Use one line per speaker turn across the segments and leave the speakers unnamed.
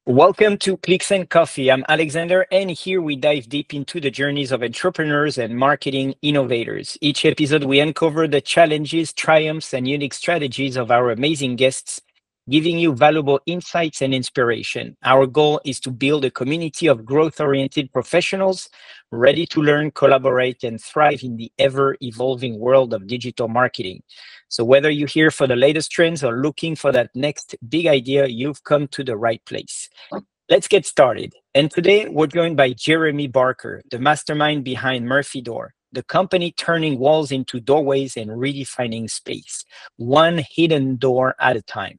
Welcome to Clicks and Coffee. I'm Alexander, and here we dive deep into the journeys of entrepreneurs and marketing innovators. Each episode, we uncover the challenges, triumphs, and unique strategies of our amazing guests, giving you valuable insights and inspiration. Our goal is to build a community of growth oriented professionals ready to learn, collaborate, and thrive in the ever evolving world of digital marketing. So, whether you're here for the latest trends or looking for that next big idea, you've come to the right place. Let's get started. And today we're joined by Jeremy Barker, the mastermind behind Murphy Door, the company turning walls into doorways and redefining space, one hidden door at a time.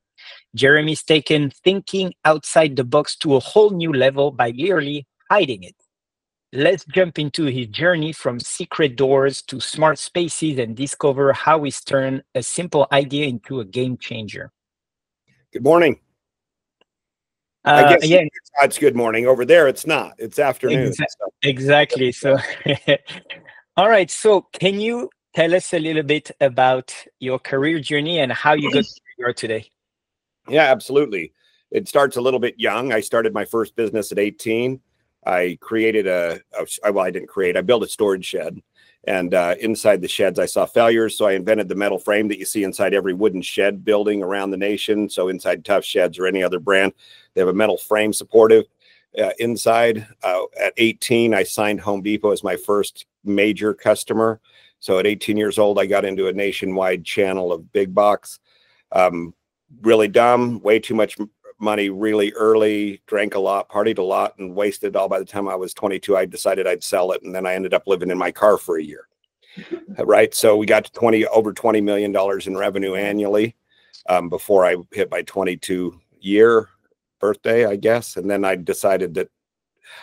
Jeremy's taken thinking outside the box to a whole new level by literally hiding it. Let's jump into his journey from secret doors to smart spaces and discover how he's turned a simple idea into a game changer.
Good morning. I guess
Yeah,
it's good morning. Over there, it's not. It's afternoon.
exactly. So, all right. So, can you tell us a little bit about your career journey and how you got to where you are today?
Yeah, absolutely. It starts a little bit young. I started my first business at 18. I created well, I didn't create, I built a storage shed. And inside the sheds, I saw failures. So I invented the metal frame that you see inside every wooden shed building around the nation. So inside Tough Sheds or any other brand, they have a metal frame supportive inside. At 18, I signed Home Depot as my first major customer. So at 18 years old, I got into a nationwide channel of big box. Really dumb, way too much money really early, drank a lot, partied a lot, and wasted it all. By the time I was 22, I decided I'd sell it. And then I ended up living in my car for a year. Right. So we got to over $20 million in revenue annually before I hit my 22-year birthday, I guess. And then I decided that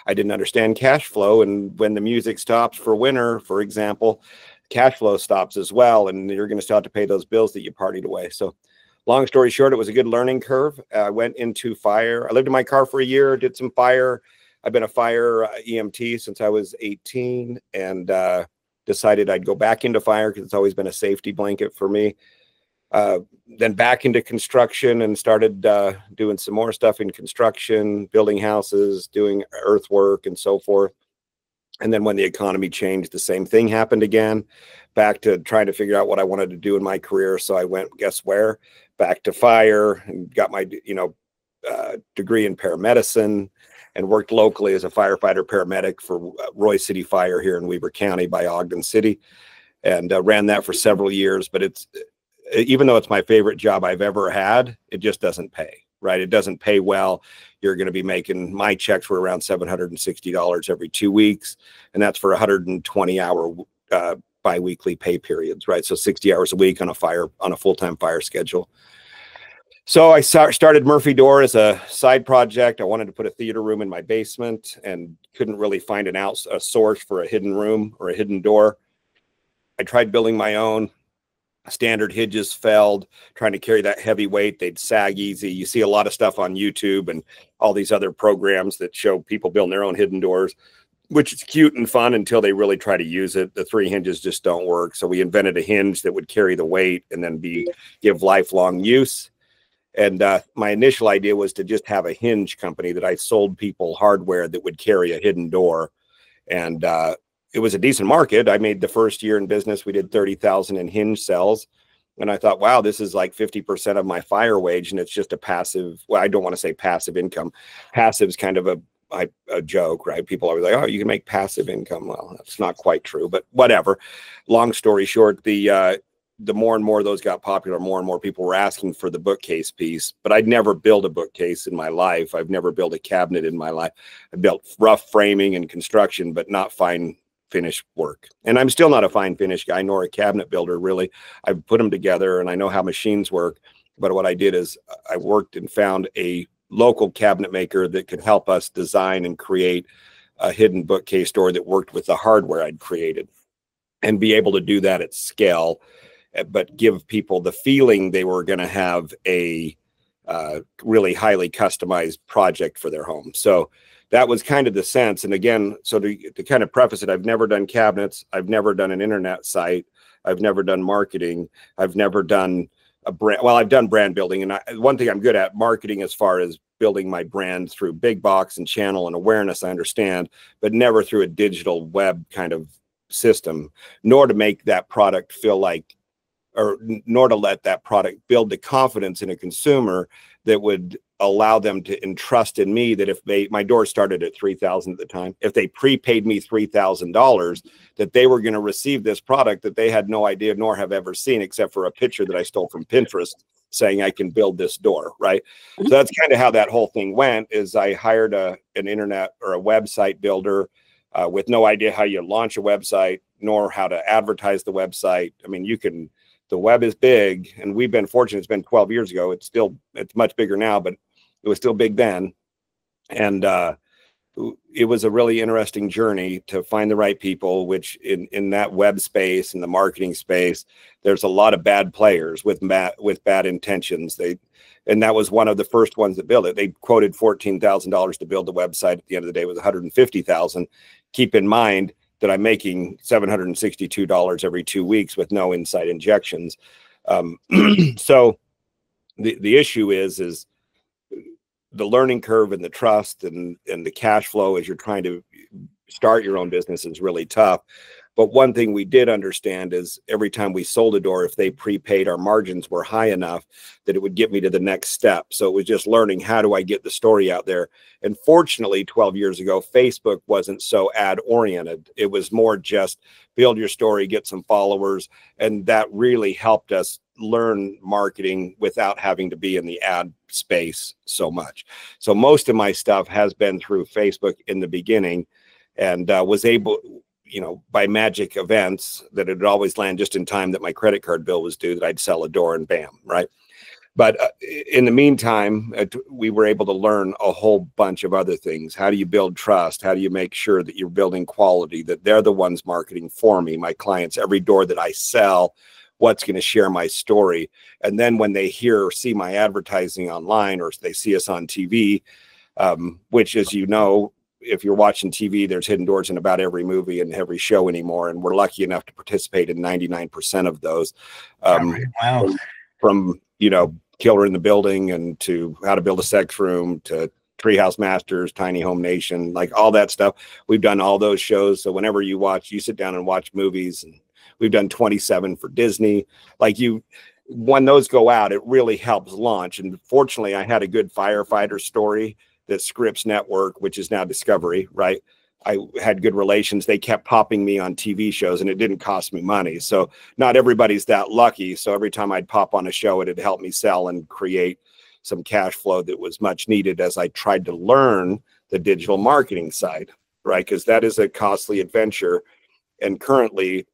I didn't understand cash flow. And when the music stops for winter, for example, cash flow stops as well. And you're going to still have to pay those bills that you partied away. So long story short, it was a good learning curve. I went into fire. I lived in my car for a year, did some fire. I've been a fire EMT since I was 18 and decided I'd go back into fire because it's always been a safety blanket for me. Then back into construction and started doing some more stuff in construction, building houses, doing earthwork and so forth. And then when the economy changed, the same thing happened again, back to trying to figure out what I wanted to do in my career. So I went, guess where? Back to fire and got my, degree in paramedicine and worked locally as a firefighter paramedic for Roy City Fire here in Weber County by Ogden City, and ran that for several years. But even though it's my favorite job I've ever had, it just doesn't pay. Right. It doesn't pay well. You're going to be making, my checks were around $760 every 2 weeks. And that's for 120-hour biweekly pay periods. Right. So 60 hours a week on a full-time fire schedule. So I started Murphy Door as a side project. I wanted to put a theater room in my basement and couldn't really find a source for a hidden room or a hidden door. I tried building my own. Standard hinges failed, trying to carry that heavy weight. They'd sag easy. You see a lot of stuff on YouTube and all these other programs that show people building their own hidden doors, which is cute and fun until they really try to use it. The 3 hinges just don't work. So we invented a hinge that would carry the weight and then give lifelong use. And my initial idea was to just have a hinge company that I sold people hardware that would carry a hidden door. And it was a decent market. I made the first year in business, we did 30,000 in hinge sales. And I thought, wow, this is like 50% of my fire wage. And it's just a passive, well, I don't want to say passive income. Passive is kind of a joke, right? People are like, oh, you can make passive income. Well, that's not quite true, but whatever. Long story short, the more and more those got popular, more and more people were asking for the bookcase piece. But I'd never built a bookcase in my life. I've never built a cabinet in my life. I built rough framing and construction, but not fine finish work. And I'm still not a fine finish guy, nor a cabinet builder, really. I've put them together and I know how machines work. But what I did is I worked and found a local cabinet maker that could help us design and create a hidden bookcase door that worked with the hardware I'd created and be able to do that at scale, but give people the feeling they were going to have a really highly customized project for their home. So that was kind of the sense. And again, so to kind of preface it, I've never done cabinets. I've never done an internet site. I've never done marketing. I've never done a brand. Well, I've done brand building, and one thing I'm good at, marketing, as far as building my brand through big box and channel and awareness, I understand, but never through a digital web kind of system, nor to make that product feel like, or nor to let that product build the confidence in a consumer that would allow them to entrust in me, that if my door started at $3,000 at the time, if they prepaid me $3,000, that they were going to receive this product that they had no idea nor have ever seen, except for a picture that I stole from Pinterest saying I can build this door, right? So that's kind of how that whole thing went. Is I hired an internet or a website builder with no idea how you launch a website nor how to advertise the website. I mean, the web is big, and we've been fortunate. It's been 12 years ago. It's much bigger now, but it was still big then. And it was a really interesting journey to find the right people, which in that web space and the marketing space, there's a lot of bad players with bad intentions. And that was one of the first ones that built it. They quoted $14,000 to build the website. At the end of the day, it was $150,000. Keep in mind that I'm making $762 every 2 weeks with no inside injections. So the issue is the learning curve and the trust and the cash flow as you're trying to start your own business is really tough. But one thing we did understand is every time we sold a door, if they prepaid, our margins were high enough that it would get me to the next step. So it was just learning, how do I get the story out there? And fortunately, 12 years ago, Facebook wasn't so ad oriented. It was more just build your story, get some followers. And that really helped us learn marketing without having to be in the ad space so much. So most of my stuff has been through Facebook in the beginning, and was able, by magic events, that it would always land just in time that my credit card bill was due, that I'd sell a door and bam, right? But in the meantime, we were able to learn a whole bunch of other things. How do you build trust? How do you make sure that you're building quality, that they're the ones marketing for me, my clients, every door that I sell, what's going to share my story? And then when they hear or see my advertising online, or they see us on TV, which, as you know, if you're watching TV, there's hidden doors in about every movie and every show anymore. And we're lucky enough to participate in 99% of those.
Wow.
From Killer in the Building, and to How to Build a Sex Room, to Treehouse Masters, Tiny Home Nation, like all that stuff. We've done all those shows. So whenever you sit down and watch movies, and we've done 27 for Disney. When those go out, it really helps launch. And fortunately, I had a good firefighter story that Scripps Network, which is now Discovery, right? I had good relations. They kept popping me on TV shows, and it didn't cost me money. So not everybody's that lucky. So every time I'd pop on a show, it'd help me sell and create some cash flow that was much needed as I tried to learn the digital marketing side, right? Because that is a costly adventure. And currently,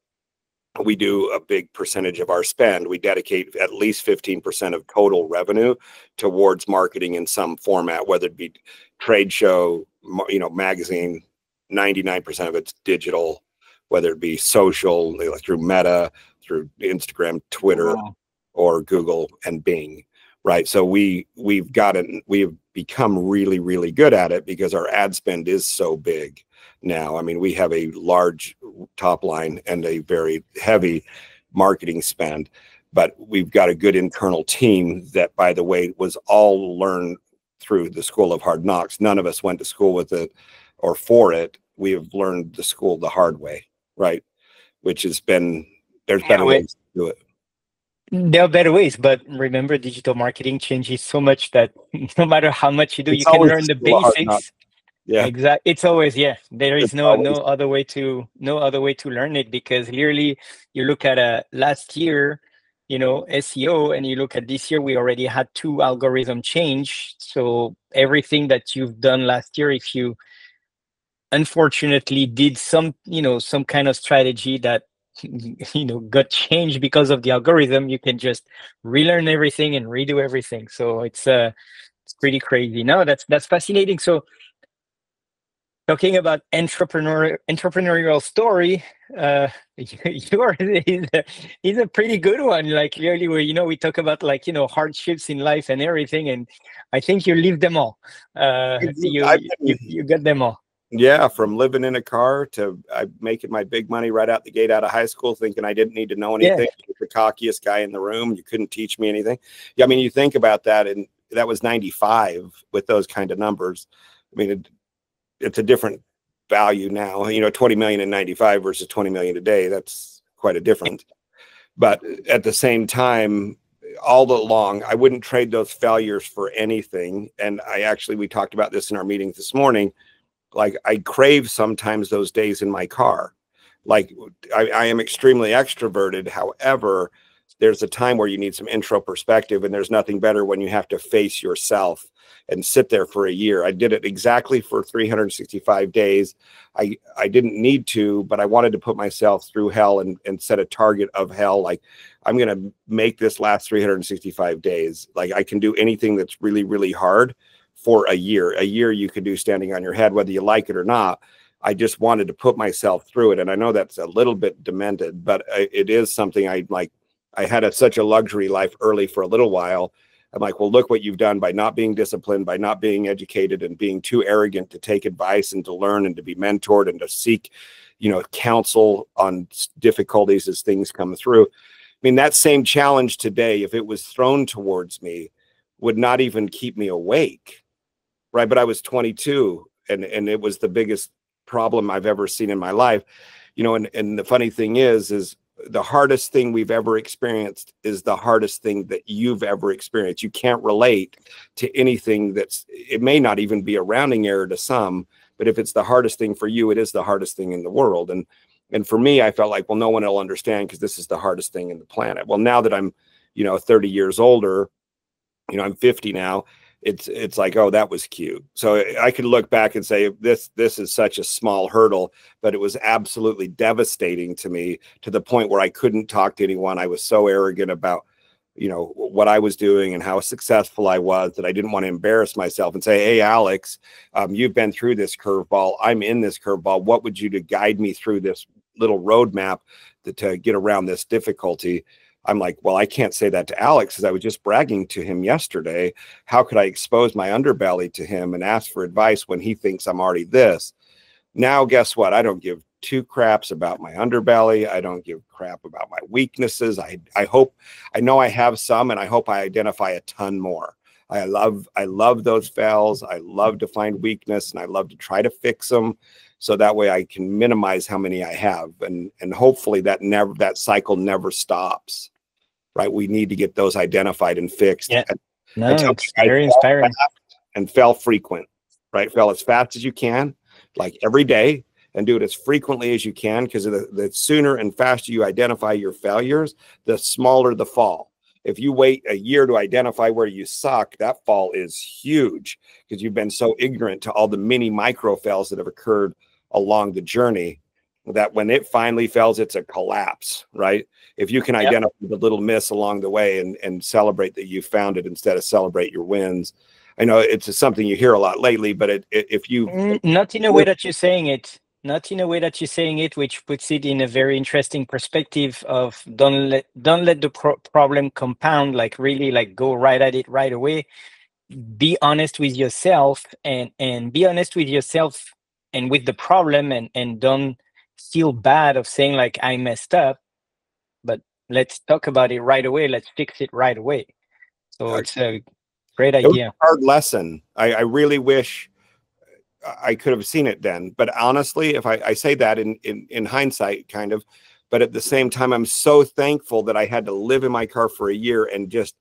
we do a big percentage of our spend. We dedicate at least 15% of total revenue towards marketing in some format, whether it be trade show, magazine. 99% of it's digital, whether it be social, like through Meta, through Instagram, Twitter, or Google and Bing, right? So we've become really, really good at it because our ad spend is so big now. I mean, we have a large top line and a very heavy marketing spend, but we've got a good internal team that, by the way, was all learned through the School of Hard Knocks. None of us went to school with it or for it. We have learned the school the hard way, right? Which has been, there's better ways to do it.
There are better ways, but remember, digital marketing changes so much that no matter how much you do, you can learn the basics.
Yeah,
exactly. It's always, there is no other way to learn it, because clearly you look at last year, SEO, and you look at this year, we already had 2 algorithm change. So everything that you've done last year, if you unfortunately did some kind of strategy that got changed because of the algorithm, you can just relearn everything and redo everything. So it's pretty crazy. No, that's fascinating. So talking about entrepreneurial story, yours is a pretty good one. Like, clearly, we talk about hardships in life and everything, and I think you lived them all. You got them all.
Yeah, from living in a car to making my big money right out the gate out of high school, thinking I didn't need to know
Yeah.
anything. I was the cockiest guy in the room. You couldn't teach me anything. Yeah, I mean, you think about that, and that was 95 with those kind of numbers. I mean, it's a different value now. 20 million in 95 versus 20 million today. That's quite a difference. But at the same time, all along, I wouldn't trade those failures for anything. And we talked about this in our meetings this morning. Like, I crave sometimes those days in my car. Like, I am extremely extroverted. However, there's a time where you need some intro perspective, and there's nothing better when you have to face yourself and sit there for a year. I did it exactly for 365 days. I didn't need to, but I wanted to put myself through hell and set a target of hell. Like, I'm going to make this last 365 days. Like, I can do anything that's really, really hard for a year. A year you could do standing on your head, whether you like it or not. I just wanted to put myself through it. And I know that's a little bit demented, but it is something I like. I had such a luxury life early for a little while. I'm like, well, look what you've done by not being disciplined, by not being educated, and being too arrogant to take advice and to learn and to be mentored and to seek, counsel on difficulties as things come through. I mean, that same challenge today, if it was thrown towards me, would not even keep me awake. Right. But I was 22, and it was the biggest problem I've ever seen in my life. And the funny thing is the hardest thing we've ever experienced is the hardest thing that you've ever experienced. You can't relate to anything it may not even be a rounding error to some, but if it's the hardest thing for you, it is the hardest thing in the world. And for me, I felt like, well, no one will understand because this is the hardest thing in the planet. Well, now that I'm, 30 years older, I'm 50 now. It's like, oh, that was cute. So I could look back and say, this is such a small hurdle, but it was absolutely devastating to me, to the point where I couldn't talk to anyone. I was so arrogant about, what I was doing and how successful I was, that I didn't want to embarrass myself and say, hey, Alex, you've been through this curveball. I'm in this curveball. What would you do to guide me through this little roadmap to get around this difficulty? I'm like, well, I can't say that to Alex because I was just bragging to him yesterday. How could I expose my underbelly to him and ask for advice when he thinks I'm already this? Now, guess what? I don't give two craps about my underbelly. I don't give crap about my weaknesses. I know I have some, and I hope I identify a ton more. I love those fails. I love to find weakness, and I love to try to fix them, so that way I can minimize how many I have, and hopefully that cycle never stops. Right? We need to get those identified and fixed.
Yeah.
And I
No,
tell
it's
you,
very inspiring.
and fail frequent, right? Fail as fast as you can, like every day, and do it as frequently as you can, because the sooner and faster you identify your failures, the smaller the fall. If you wait a year to identify where you suck, that fall is huge, because you've been so ignorant to all the mini micro fails that have occurred along the journey, that when it finally fails, it's a collapse, right? If you can identify the little miss along the way and celebrate that you found it instead of celebrate your wins. I know it's something you hear a lot lately, but if you
Not in a way that you're saying it. Not in a way that you're saying it, which puts it in a very interesting perspective of don't let the problem compound. Like, really, like, go right at it right away. Be honest with yourself, and be honest with yourself and with the problem, and don't feel bad of saying, like, I messed up, but let's talk about it right away. Let's fix it right away. So it's a great
it was
idea.
a hard lesson. I really wish I could have seen it then. But honestly, if I say that in hindsight, kind of, but at the same time, I'm so thankful that I had to live in my car for a year and just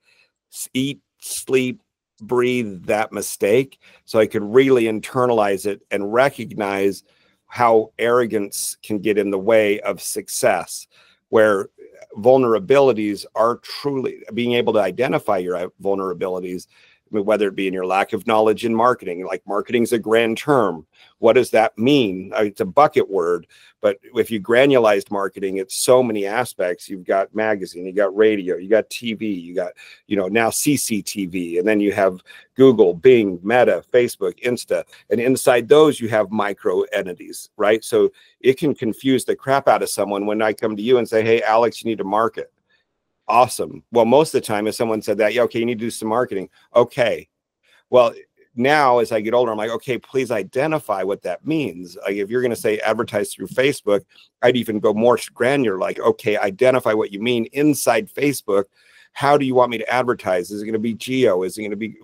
eat, sleep, breathe that mistake, so I could really internalize it and recognize how arrogance can get in the way of success, where vulnerabilities are truly being able to identify your vulnerabilities, whether it be in your lack of knowledge in marketing. Like, marketing is a grand term. What does that mean? It's a bucket word, but if you granulized marketing, it's so many aspects. You've got magazine, you got radio, you got TV, you got, now CCTV, and then you have Google, Bing, Meta, Facebook, Insta, and inside those you have micro entities, right? So it can confuse the crap out of someone when I come to you and say, hey, Alex, you need to market. Awesome. Well, most of the time, if someone said that, yeah, okay, you need to do some marketing. Okay. Well, now as I get older, I'm like, okay, please identify what that means. Like if you're going to say advertise through Facebook, I'd even go more granular, like, okay, identify what you mean inside Facebook. How do you want me to advertise? Is it going to be geo? Is it going to be,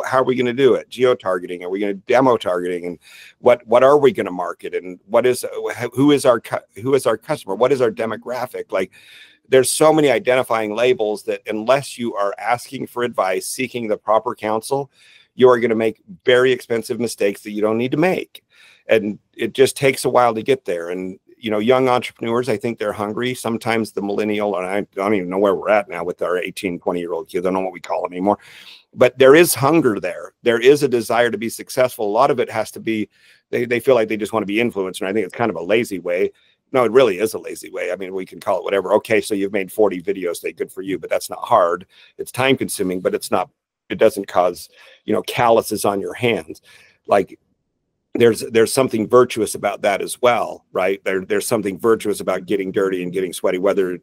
how are we going to do it? Geo targeting? Are we going to demo targeting? And what are we going to market? And who is our customer? What is our demographic? Like, there's so many identifying labels that unless you are asking for advice, seeking the proper counsel, you are going to make very expensive mistakes that you don't need to make. And it just takes a while to get there. And, you know, young entrepreneurs, I think they're hungry. Sometimes the millennial, and I don't even know where we're at now with our 18, 20-year-old kids. I don't know what we call them anymore. But there is hunger there. There is a desire to be successful. A lot of it has to be, they feel like they just want to be influenced. And I think it's kind of a lazy way. No, it really is a lazy way. I mean, we can call it whatever. Okay, so you've made 40 videos, they good for you, but that's not hard. It's time consuming, but it's not, it doesn't cause, you know, calluses on your hands. Like there's something virtuous about that as well, right? There's something virtuous about getting dirty and getting sweaty, whether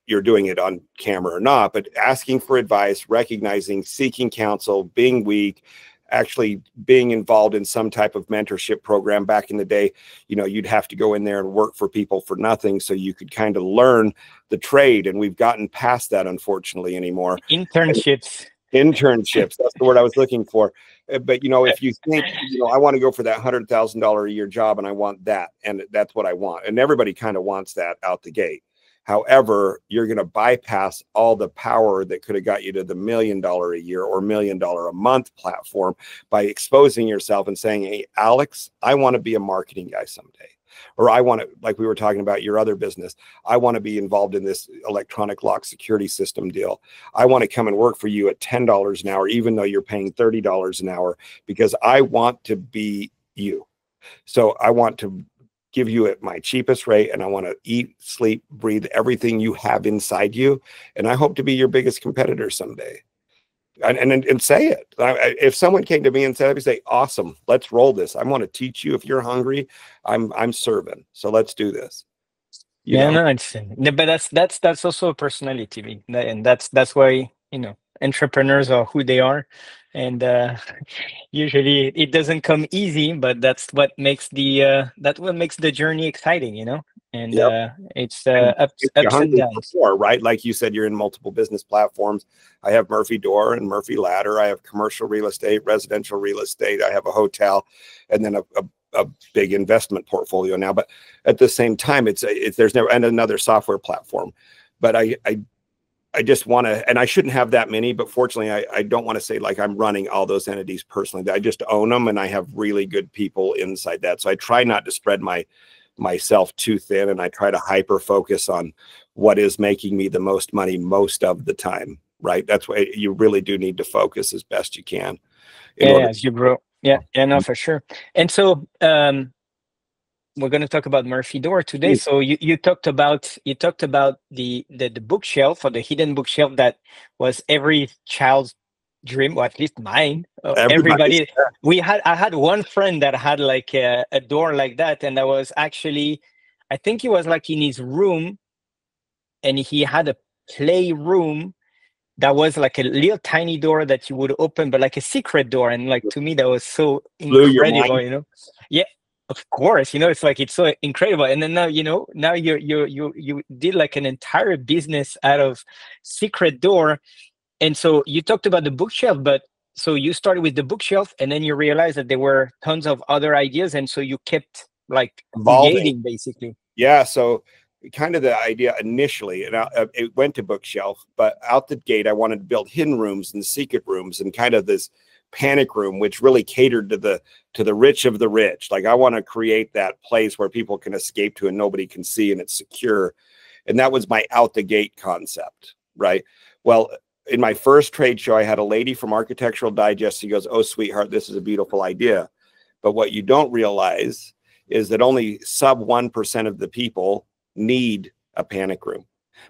you're doing it on camera or not, but asking for advice, recognizing, seeking counsel, being weak, actually being involved in some type of mentorship program. Back in the day, you know, you'd have to go in there and work for people for nothing so you could kind of learn the trade. And we've gotten past that, unfortunately, anymore. Internships, that's the word I was looking for. But, you know, if you think, you know, I want to go for that $100,000 a year job and I want that, and that's what I want. And everybody kind of wants that out the gate. However, you're going to bypass all the power that could have got you to the $1 million a year or $1 million a month platform by exposing yourself and saying, hey, Alex, I want to be a marketing guy someday. Or I want to, like we were talking about your other business, I want to be involved in this electronic lock security system deal. I want to come and work for you at $10 an hour, even though you're paying $30 an hour, because I want to be you. So I want to give you at my cheapest rate, and I want to eat, sleep, breathe everything you have inside you. And I hope to be your biggest competitor someday. And say it. If someone came to me and said, I'd say, awesome, let's roll this. I want to teach you. If you're hungry, I'm serving. So let's do this. You
Yeah,
know?
no, it's no, but that's also a personality, and that's why, you know, entrepreneurs are who they are, and usually it doesn't come easy, but that's what makes the journey exciting, you know, and
Yep.
it's
And
ups
you're
ups and
hungry for
downs.
more, right? Like you said, you're in multiple business platforms. I have Murphy Door and Murphy Ladder. I have commercial real estate, residential real estate. I have a hotel, and then a big investment portfolio now. But at the same time, there's never, and another software platform. But I just want to, and I shouldn't have that many, but fortunately I don't want to say like I'm running all those entities personally. I just own them, and I have really good people inside that. So I try not to spread myself too thin, and I try to hyper focus on what is making me the most money most of the time, right? That's why you really do need to focus as best you can in
Yeah,
order.
as you grow. Yeah, no, for sure. And so we're going to talk about Murphy Door today. So you talked about the bookshelf, or the hidden bookshelf that was every child's dream, or at least mine.
Everybody's
Everybody, I had one friend that had like a door like that, and that was actually, I think he was like in his room, and he had a playroom that was like a little tiny door that you would open, but like a secret door. And like, to me, that was so
blew your
incredible,
mind.
you know? Yeah, of course, you know, it's like, it's so incredible. And then now, you know, now you did like an entire business out of secret door. And so you talked about the bookshelf, but so you started with the bookshelf, and then you realized that there were tons of other ideas. And so you kept like
Evolving.
creating, basically.
Yeah. So kind of the idea initially, and it went to bookshelf, but out the gate, I wanted to build hidden rooms and secret rooms and kind of this panic room, which really catered to the rich of the rich. Like, I want to create that place where people can escape to and nobody can see, and it's secure. And that was my out the gate concept, right? Well, in my first trade show, I had a lady from Architectural Digest. She goes, "Oh, sweetheart, this is a beautiful idea." But what you don't realize is that only sub 1% of the people need a panic room,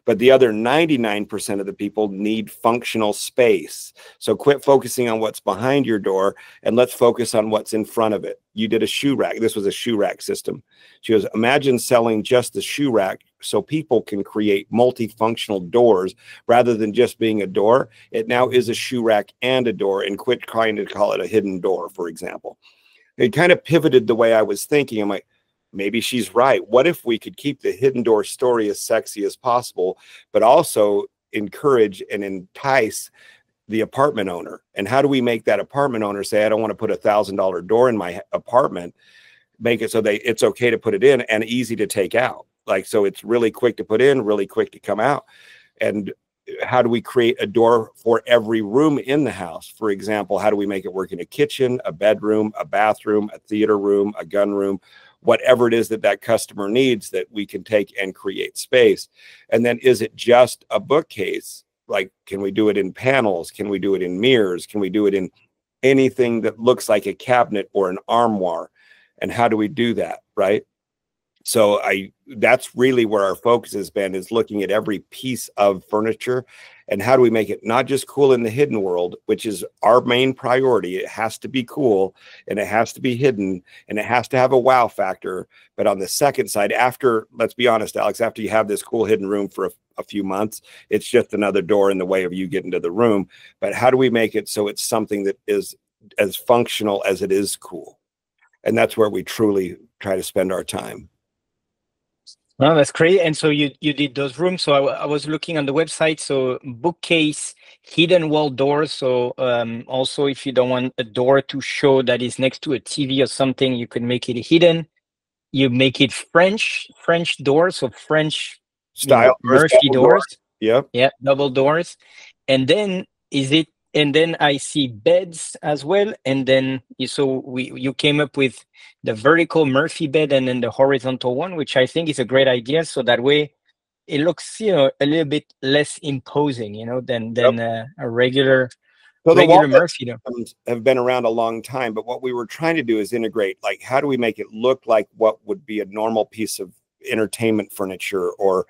but the other 99% of the people need functional space. So quit focusing on what's behind your door, and let's focus on what's in front of it. You did a shoe rack. This was a shoe rack system. She goes, imagine selling just the shoe rack so people can create multifunctional doors rather than just being a door. It now is a shoe rack and a door, and quit trying to call it a hidden door, for example. It kind of pivoted the way I was thinking. I'm like, maybe she's right. What if we could keep the hidden door story as sexy as possible, but also encourage and entice the apartment owner? And how do we make that apartment owner say, I don't want to put $1,000 door in my apartment? Make it so it's okay to put it in and easy to take out. Like, so it's really quick to put in, really quick to come out. And how do we create a door for every room in the house? For example, how do we make it work in a kitchen, a bedroom, a bathroom, a theater room, a gun room, whatever it is that that customer needs, that we can take and create space? And then, is it just a bookcase? Like, can we do it in panels? Can we do it in mirrors? Can we do it in anything that looks like a cabinet or an armoire? And how do we do that, right? So that's really where our focus has been, is looking at every piece of furniture and how do we make it not just cool in the hidden world, which is our main priority. It has to be cool and it has to be hidden and it has to have a wow factor. But on the second side, after, let's be honest, Alex, after you have this cool hidden room for a few months, it's just another door in the way of you getting to the room. But how do we make it so it's something that is as functional as it is cool? And that's where we truly try to spend our time.
No, that's great. And so you did those rooms. So I was looking on the website. So bookcase, hidden wall doors. So also, if you don't want a door to show that is next to a TV or something, you can make it hidden. You make it French doors. So French
Style
Murphy doors.
Yep.
Yeah, double doors. And then and then I see beds as well. And then you came up with the vertical Murphy bed and then the horizontal one, which I think is a great idea. So that way it looks, a little bit less imposing, than a regular
So the wall
Murphy door.
have been around a long time, but what we were trying to do is integrate, like, how do we make it look like what would be a normal piece of entertainment furniture, or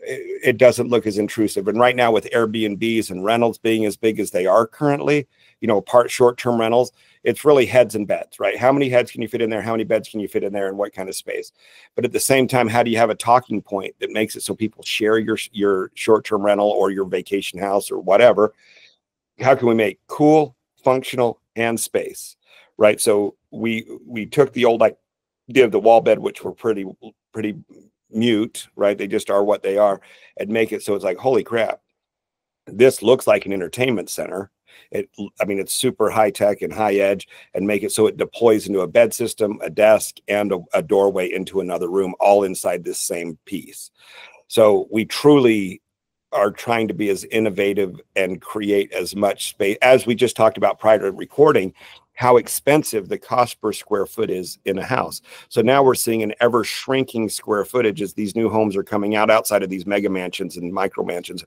it doesn't look as intrusive. And right now, with Airbnbs and rentals being as big as they are currently, short-term rentals, it's really heads and beds, right? How many heads can you fit in there? How many beds can you fit in there? And what kind of space? But at the same time, how do you have a talking point that makes it so people share your short-term rental or your vacation house or whatever? How can we make cool, functional, and space, right? So we took the old idea of the wall bed, which were pretty mute, right? They just are what they are, and make it so it's like, holy crap, this looks like an entertainment center. It's super high tech and high edge, and make it so it deploys into a bed system, a desk, and a doorway into another room, all inside this same piece. So we truly are trying to be as innovative and create as much space as we just talked about prior to recording, how expensive the cost per square foot is in a house. So now we're seeing an ever shrinking square footage as these new homes are coming out outside of these mega mansions and micro mansions.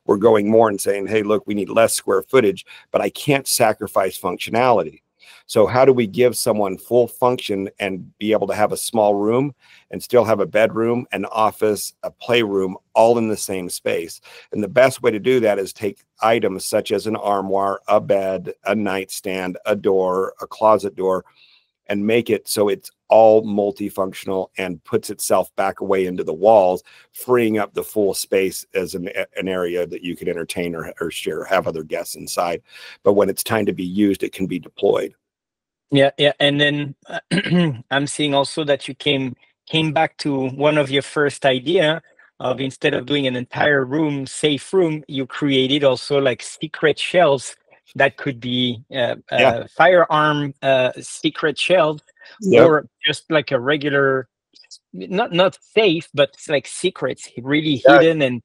We're going more and saying, hey, look, we need less square footage, but I can't sacrifice functionality. So how do we give someone full function and be able to have a small room and still have a bedroom, an office, a playroom, all in the same space? And the best way to do that is take items such as an armoire, a bed, a nightstand, a door, a closet door, and make it so it's all multifunctional and puts itself back away into the walls, freeing up the full space as an area that you can entertain or share, have other guests inside. But when it's time to be used, it can be deployed.
Yeah. And then I'm seeing also that you came back to one of your first idea of, instead of doing an entire room, safe room, you created also like secret shelves that could be firearm secret shelves, or just like a regular, not safe, but it's like secrets, really hidden, and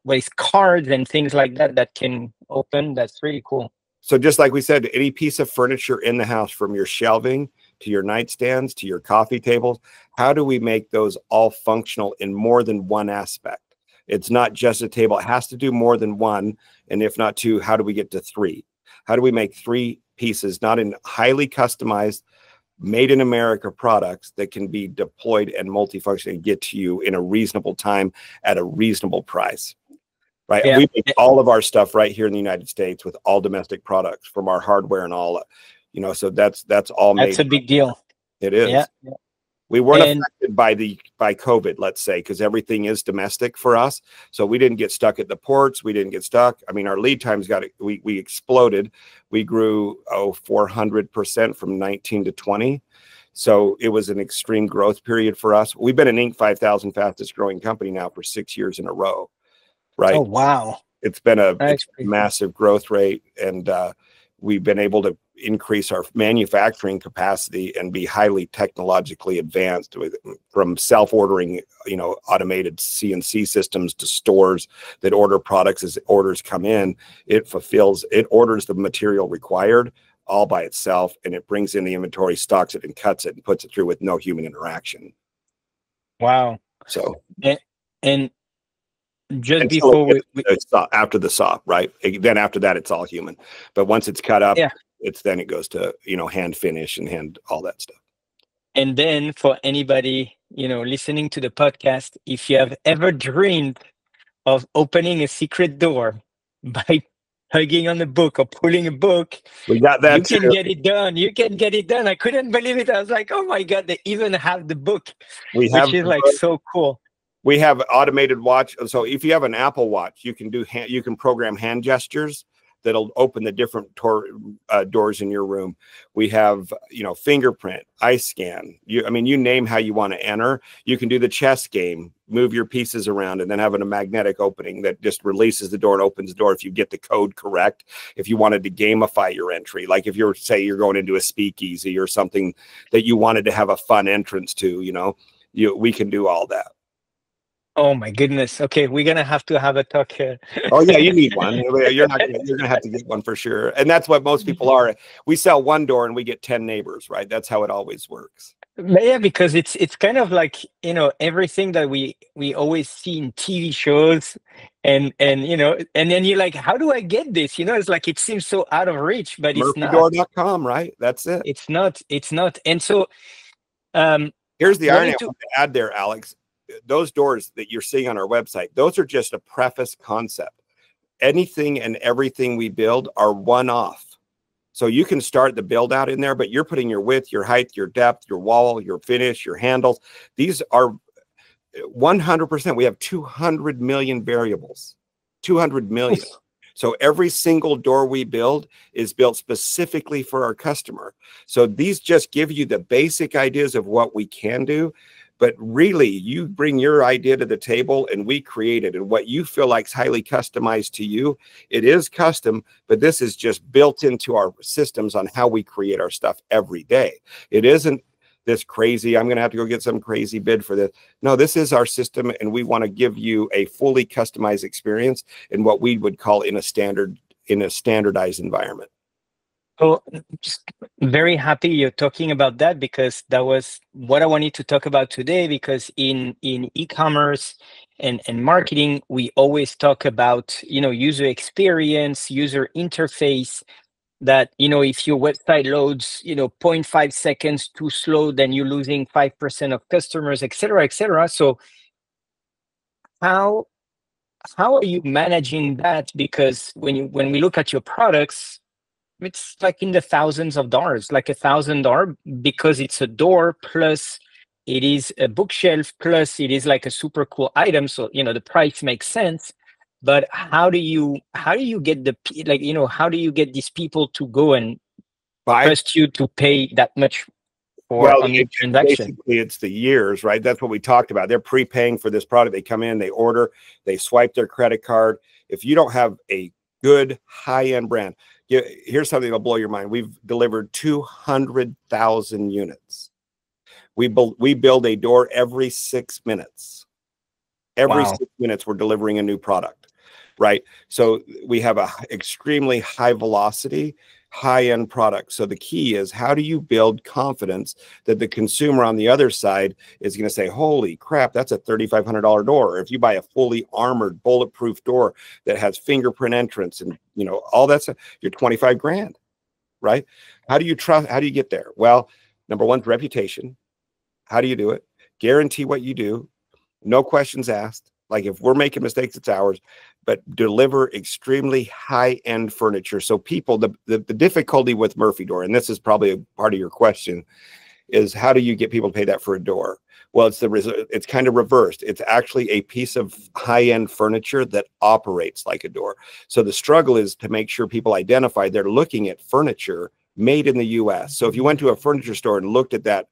with cards and things like that can open. That's really cool.
So just like we said, any piece of furniture in the house, from your shelving to your nightstands to your coffee tables, how do we make those all functional in more than one aspect? It's not just a table. It has to do more than one. And if not two, how do we get to three? How do we make three pieces, not in highly customized, made in America products that can be deployed and multifunction and get to you in a reasonable time at a reasonable price? Right. Yeah. We make all of our stuff right here in the United States with all domestic products, from our hardware and all, so that's all made.
That's a big deal.
It is.
Yeah.
We weren't
And
affected by COVID, let's say, because everything is domestic for us. So we didn't get stuck at the ports. We didn't get stuck. I mean, our lead times we exploded. We grew 400% from 19 to 20. So it was an extreme growth period for us. We've been an Inc. 5000 fastest growing company now for 6 years in a row,
oh
right?
wow,
It's been a
that's pretty cool.
massive growth rate, and we've been able to increase our manufacturing capacity and be highly technologically advanced from self-ordering, automated CNC systems to stores that order products as orders come in. It orders the material required all by itself, and it brings in the inventory, stocks it, and cuts it and puts it through with no human interaction.
Wow.
So,
And just
until
before
after the saw, right? Then after that, it's all human. But once it's cut up,
yeah,
then it goes to hand finish and hand all that stuff.
and then for anybody listening to the podcast, if you have ever dreamed of opening a secret door by hugging on a book or pulling a book,
We got
you
that
can
too.
get it done. You can get it done. I couldn't believe it. I was like, oh my God, they even have the book,
We
which
have
is like so cool.
we have automated watch. So if you have an Apple Watch, you can program hand gestures that'll open the different doors in your room. We have, fingerprint, eye scan. You name how you want to enter. You can do the chess game, move your pieces around, and then having a magnetic opening that just releases the door and opens the door if you get the code correct. If you wanted to gamify your entry, like if you're going into a speakeasy or something that you wanted to have a fun entrance to, we can do all that.
Oh my goodness. Okay, we're gonna have to have a talk here.
Oh yeah, you need one. You're gonna have to get one for sure. And that's what most people are. We sell one door and we get 10 neighbors, right? That's how it always works.
Yeah, because it's kind of like everything that we always see in TV shows, and then you're like, how do I get this? It's like it seems so out of reach, but it's not.
Murphydoor.com, right? That's it.
It's not. It's not. And so,
here's the irony I
to
want to add there, Alex. Those doors that you're seeing on our website, those are just a preface concept. Anything and everything we build are one-off. So you can start the build out in there, but you're putting your width, your height, your depth, your wall, your finish, your handles. These are 100%. We have 200 million variables, 200 million. So every single door we build is built specifically for our customer. So these just give you the basic ideas of what we can do. But really, you bring your idea to the table and we create it. And what you feel like is highly customized to you, it is custom, but this is just built into our systems on how we create our stuff every day. It isn't this crazy, I'm going to have to go get some crazy bid for this. No, this is our system, and we want to give you a fully customized experience in what we would call in a standardized environment.
So just very happy you're talking about that, because that was what I wanted to talk about today. Because in e-commerce and marketing, we always talk about user experience, user interface. That if your website loads 0.5 seconds too slow, then you're losing 5% of customers, etc., etc. So how are you managing that? Because when we look at your products, it's like in the thousands of dollars, like $1,000, because it's a door plus it is a bookshelf plus it is like a super cool item. So the price makes sense. But how do you get how do you get these people to go and trust you to pay that much for on each transaction?
Basically, it's the years, right? That's what we talked about. They're prepaying for this product. They come in, they order, they swipe their credit card. If you don't have a good high-end brand, here's something that'll blow your mind. We've delivered 200,000 units. We build a door every 6 minutes. Every 6 minutes, we're delivering a new product, right? So we have a extremely high velocity, high-end product. So the key is, how do you build confidence that the consumer on the other side is going to say, holy crap, that's a $3,500 door. Or if you buy a fully armored, bulletproof door that has fingerprint entrance and all that stuff, you're 25 grand, right? How do you get there? Well, number one, reputation. How do you do it? Guarantee what you do. No questions asked. Like, if we're making mistakes, it's ours. But deliver extremely high-end furniture. So people, the difficulty with Murphy Door, and this is probably a part of your question, is how do you get people to pay that for a door? Well, it's kind of reversed. It's actually a piece of high-end furniture that operates like a door. So the struggle is to make sure people identify they're looking at furniture made in the US. So if you went to a furniture store and looked at that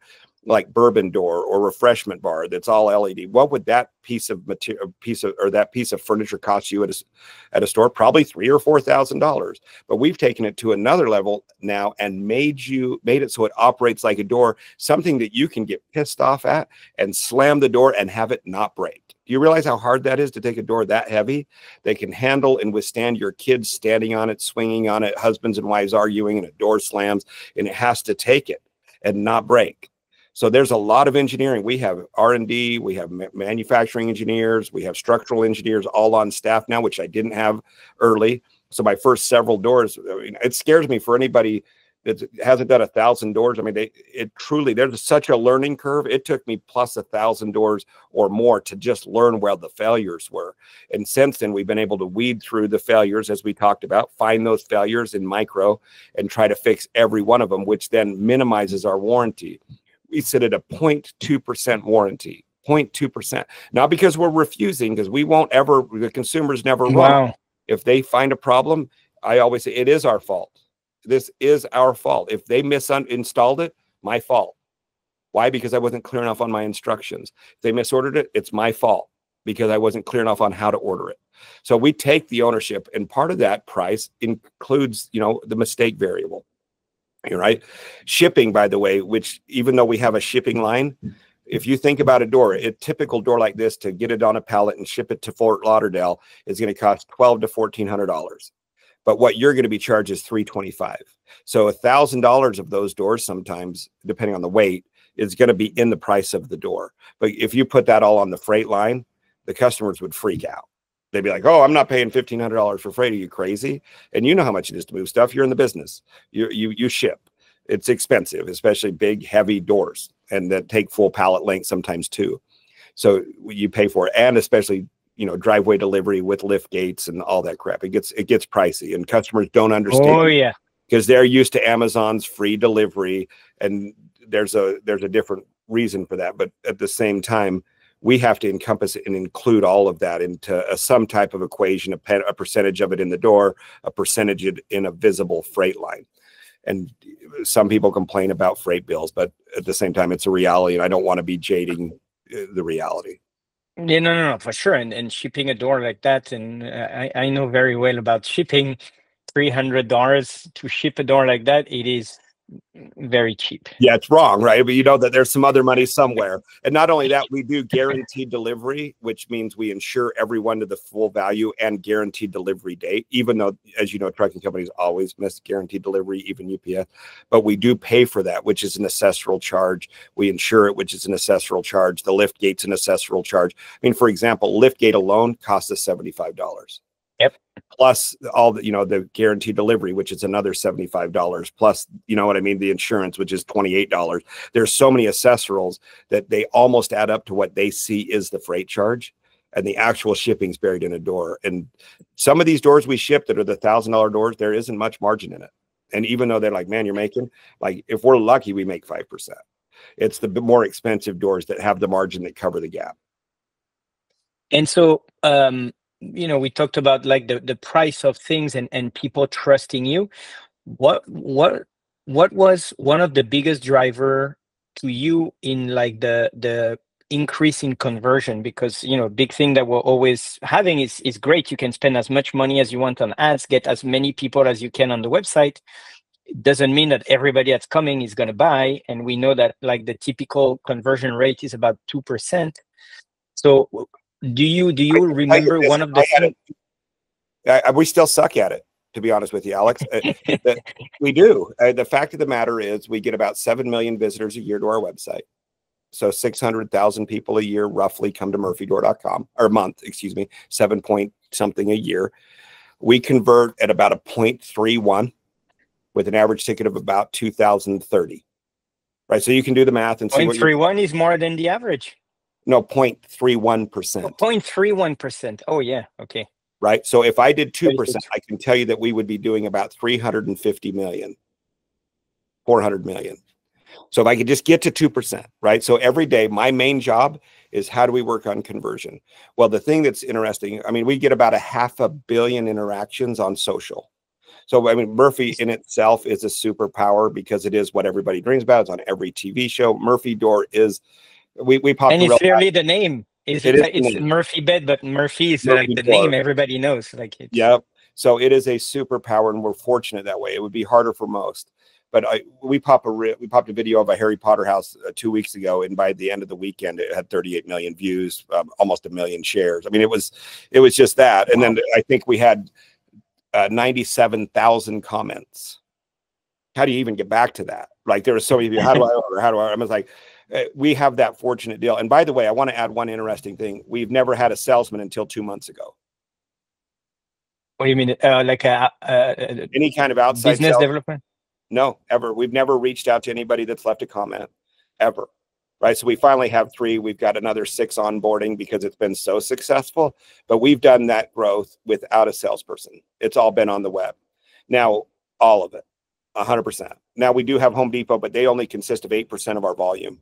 like bourbon door or refreshment bar that's all LED, what would that piece of material, that piece of furniture cost you at a store? Probably $3,000 or $4,000. But we've taken it to another level now and made it so it operates like a door, something that you can get pissed off at and slam the door and have it not break. Do you realize how hard that is to take a door that heavy? They can handle and withstand your kids standing on it, swinging on it, husbands and wives arguing, and a door slams, and it has to take it and not break. So there's a lot of engineering. We have R&D, we have manufacturing engineers, we have structural engineers all on staff now, which I didn't have early. So my first several doors, I mean, it scares me for anybody that hasn't done 1,000 doors. I mean, there's such a learning curve. It took me plus 1,000 doors or more to just learn where the failures were. And since then, we've been able to weed through the failures, as we talked about, find those failures in micro and try to fix every one of them, which then minimizes our warranty. We sit at a 0.2% warranty, 0.2%. Not because we're refusing, because we won't ever, the consumer's never wrong.
Wow.
If they find a problem, I always say, it is our fault. This is our fault. If they installed it, my fault. Why? Because I wasn't clear enough on my instructions. If they misordered it, it's my fault because I wasn't clear enough on how to order it. So we take the ownership, and part of that price includes, the mistake variable. Right? Shipping, by the way, which even though we have a shipping line, if you think about a door, a typical door like this, to get it on a pallet and ship it to Fort Lauderdale is going to cost $1,200 to $1,400. But what you're going to be charged is $325. So $1,000 of those doors, sometimes, depending on the weight, is going to be in the price of the door. But if you put that all on the freight line, the customers would freak out. They'd be like, oh, I'm not paying $1,500 for freight. Are you crazy? And you know how much it is to move stuff. You're in the business. You ship. It's expensive, especially big, heavy doors, and that take full pallet length sometimes too. So you pay for it, and especially driveway delivery with lift gates and all that crap. It gets pricey, and customers don't understand.
Oh yeah,
because they're used to Amazon's free delivery, and there's a different reason for that. But at the same time, we have to encompass and include all of that into some type of equation, a percentage of it in the door, a percentage in a visible freight line. And some people complain about freight bills, but at the same time, it's a reality, and I don't want to be jading the reality.
Yeah, no, for sure. And shipping a door like that, and I know very well about shipping. $300 to ship a door like that, it is very cheap.
Yeah, it's wrong, right? But you know that there's some other money somewhere. And not only that, we do guaranteed delivery, which means we insure everyone to the full value and guaranteed delivery date, even though, as you know, trucking companies always miss guaranteed delivery, even UPS. But we do pay for that, which is an accessoral charge. We insure it, which is an accessoral charge. The lift gate's an accessoral charge. I mean, for example, lift gate alone costs us $75.
Yep.
Plus all the, the guaranteed delivery, which is another $75. Plus, the insurance, which is $28. There's so many accessorals that they almost add up to what they see is the freight charge, and the actual shipping's buried in a door. And some of these doors we ship that are the $1,000 doors, there isn't much margin in it. And even though they're like, man, you're making, like, if we're lucky, we make 5%. It's the more expensive doors that have the margin that cover the gap.
And so, we talked about like the price of things and people trusting you. What was one of the biggest driver to you in like the increase in conversion? Because big thing that we're always having is great. You can spend as much money as you want on ads, get as many people as you can on the website. It doesn't mean that everybody that's coming is going to buy, and we know that like the typical conversion rate is about 2%. So do you remember one of the things?
We still suck at it, to be honest with you, Alex. We do. The fact of the matter is we get about 7 million visitors a year to our website. So 600,000 people a year roughly come to murphydoor.com, or a month, 7 point something a year. We convert at about a 0.31 with an average ticket of about 2,030. Right. So you can do the math and see
0.31 is more than the average.
No, 0.31%.
0.31%. Oh, yeah. Okay.
Right. So if I did 2%, I can tell you that we would be doing about 350 million, 400 million. So if I could just get to 2%, right? So every day, my main job is how do we work on conversion? Well, the thing that's interesting, I mean, we get about 500 million interactions on social. So, I mean, Murphy in itself is a superpower because it is what everybody dreams about. It's on every TV show. Murphy Door is, we popped
And
a
it's
real,
clearly the name.
it is the
It's
name,
Murphy bed, but Murphy is like
Murphy
the
Door.
name everybody knows. Like it's
Yep. So it is a superpower, and we're fortunate that way. It would be harder for most. But we popped a video of a Harry Potter house 2 weeks ago, and by the end of the weekend, it had 38 million views, almost 1 million shares. I mean, it was just that. And then I think we had 97,000 comments. How do you even get back to that? Like there were so many people, how do I order? How do I? I was like, we have that fortunate deal. And by the way, I want to add one interesting thing. We've never had a salesman until 2 months ago.
what do you mean? Like
Any kind of outside
business
sales?
development?
No, ever. We've never reached out to anybody that's left a comment ever. Right. So we finally have 3. We've got another 6 onboarding because it's been so successful. But we've done that growth without a salesperson. It's all been on the web. Now, all of it, 100%. Now we do have Home Depot, but they only consist of 8% of our volume.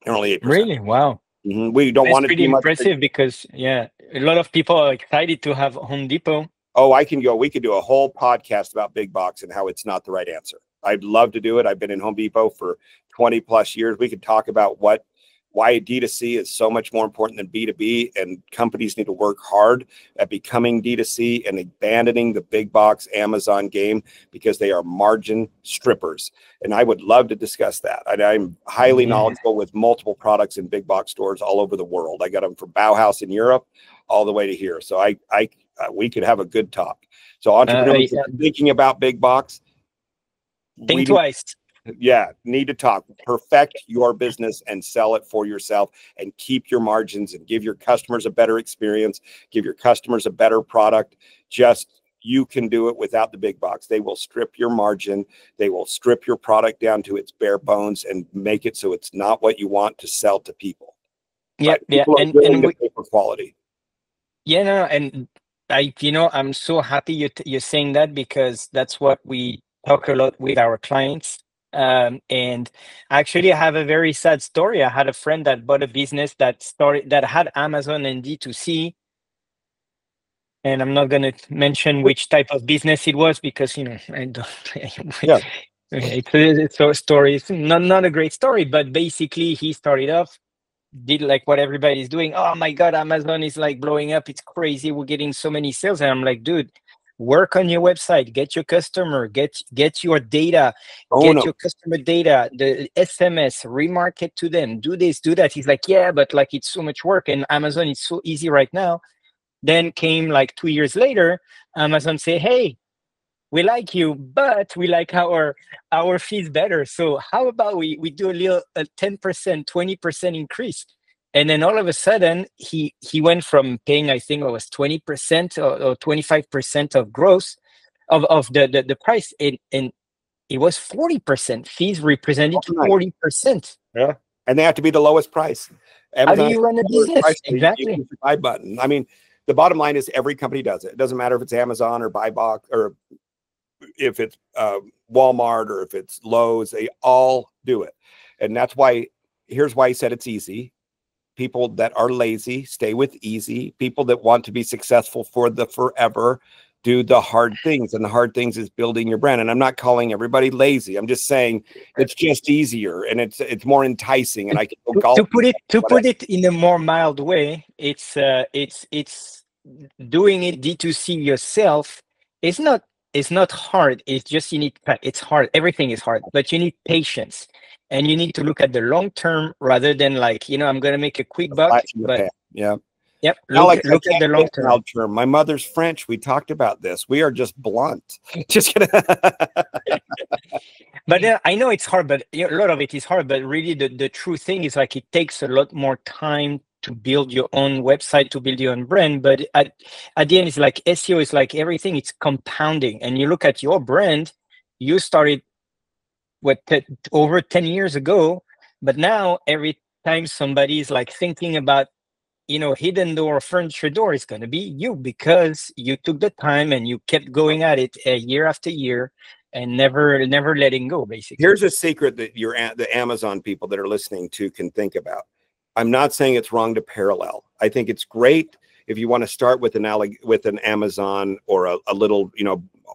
They're only 8%.
Really? Wow.
We don't
That's
want it to
pretty
be much.
impressive because a lot of people are excited to have Home Depot.
Oh, we could do a whole podcast about big box and how it's not the right answer. I'd love to do it. I've been in Home Depot for 20 plus years. We could talk about why D2C is so much more important than B2B, and companies need to work hard at becoming D2C and abandoning the big box Amazon game because they are margin strippers. And I would love to discuss that. I'm highly knowledgeable with multiple products in big box stores all over the world. I got them from Bauhaus in Europe all the way to here. So we could have a good talk. So entrepreneurs thinking about big box,
think twice.
Need to talk. Perfect your business and sell it for yourself and keep your margins and give your customers a better experience, give your customers a better product. You can do it without the big box. They will strip your margin. They will strip your product down to its bare bones and make it so it's not what you want to sell to people.
Yeah,
right? People are willing to pay for quality.
Yeah, no, and I'm so happy you're saying that because that's what we talk a lot with our clients. And actually, I have a very sad story. I had a friend that bought a business that had Amazon and D2C, and I'm not going to mention which type of business it was because I don't. It's a story. It's not a great story, but basically, he started off. Did like what everybody's doing. Oh my God, Amazon is like blowing up. It's crazy. We're getting so many sales. And I'm like, dude, work on your website, get your customer, get your data, your customer data, the SMS, remarket to them, do this, do that. He's like, yeah, but like it's so much work. And Amazon is so easy right now. Then came like 2 years later, Amazon say, hey, we like you, but we like our fees better. So how about we do a 10%, 20% increase? And then all of a sudden, he went from paying, I think it was 20% or 25% of gross of the price, and it was 40%. Fees represented 40%.
Yeah, and they have to be the lowest price.
Amazon, how do you run a business? Exactly.
The buy button. I mean, the bottom line is every company does it. It doesn't matter if it's Amazon or Buy Box or if it's Walmart or if it's Lowe's, they all do it. And that's why, here's why he said it's easy. People that are lazy stay with easy. People that want to be successful for the forever do the hard things. And the hard things is building your brand. And I'm not calling everybody lazy. I'm just saying it's just easier and it's more enticing. And I can go golf.
To put it in a more mild way, it's doing it D2C yourself. It's not hard. It's just it's hard. Everything is hard, but you need patience and you need to look at the long term rather than like, I'm going to make a quick buck. But
yeah.
Yep. Look at the long term.
My mother's French. We talked about this. We are just blunt. Just kidding.
But I know it's hard, but a lot of it is hard. But really the true thing is like it takes a lot more time to build your own website, to build your own brand. But at the end, it's like SEO is like everything. It's compounding. And you look at your brand, you started over 10 years ago, but now every time somebody is like thinking about, hidden door, furniture door, is going to be you because you took the time and you kept going at it year after year. and never letting go, basically.
Here's a secret that the Amazon people that are listening to can think about. I'm not saying it's wrong to parallel. I think it's great if you want to start with an Amazon or a little,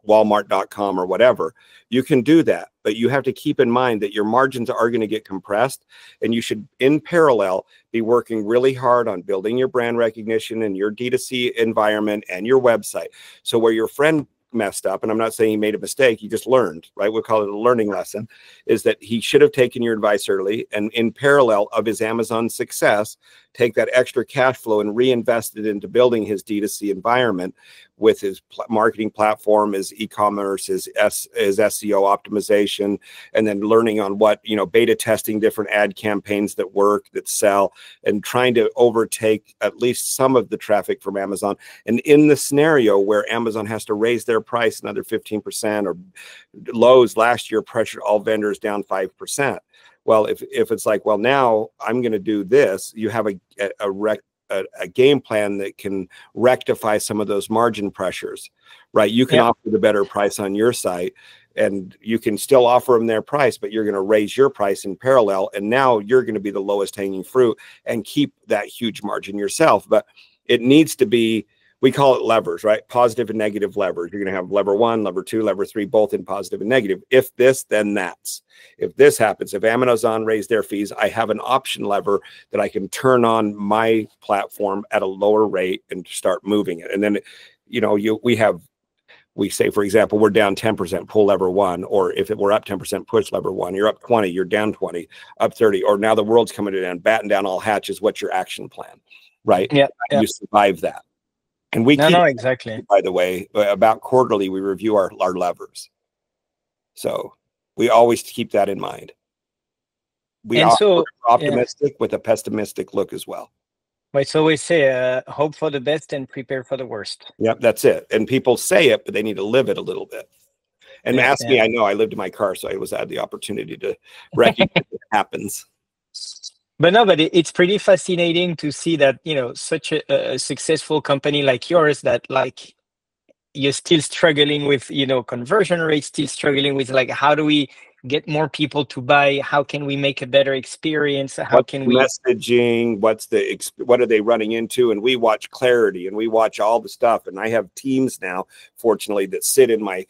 Walmart.com or whatever. You can do that, but you have to keep in mind that your margins are going to get compressed, and you should, in parallel, be working really hard on building your brand recognition and your D2C environment and your website. So where your friend messed up, and I'm not saying he made a mistake, he just learned, right? We'll call it a learning lesson, is that he should have taken your advice early, and in parallel of his Amazon success, take that extra cash flow and reinvest it into building his D2C environment with his marketing platform, his e-commerce, his SEO optimization, and then learning on what, beta testing different ad campaigns that work, that sell, and trying to overtake at least some of the traffic from Amazon. And in the scenario where Amazon has to raise their price another 15%, or Lowe's last year pressured all vendors down 5%. Well, if it's like, well, now I'm going to do this, you have a game plan that can rectify some of those margin pressures, right? You can offer the better price on your site, and you can still offer them their price, but you're going to raise your price in parallel. And now you're going to be the lowest hanging fruit and keep that huge margin yourself. But it needs to be, we call it levers, right? Positive and negative levers. You're going to have lever 1, lever 2, lever 3, both in positive and negative. If this, then that's. If this happens, if Amazon raised their fees, I have an option lever that I can turn on my platform at a lower rate and start moving it. And then, we say, for example, we're down 10%, pull lever 1, or if we're up 10%, push lever 1. You're up 20, you're down 20, up 30, or now the world's coming to an end, batten down all hatches. What's your action plan, right?
Yeah.
You survive that. And we
no, exactly.
By the way, about quarterly, we review our levers. So we always keep that in mind. We are optimistic with a pessimistic look as well.
Right. So we say, hope for the best and prepare for the worst.
Yep, that's it. And people say it, but they need to live it a little bit. And ask me, I know I lived in my car, so I had the opportunity to recognize what happens.
But it's pretty fascinating to see that, such a successful company like yours, that you're still struggling with, conversion rates, still struggling with how do we get more people to buy? How can we make a better experience? How can we
messaging? What are they running into? And we watch clarity, and we watch all the stuff. And I have teams now, fortunately, that sit in my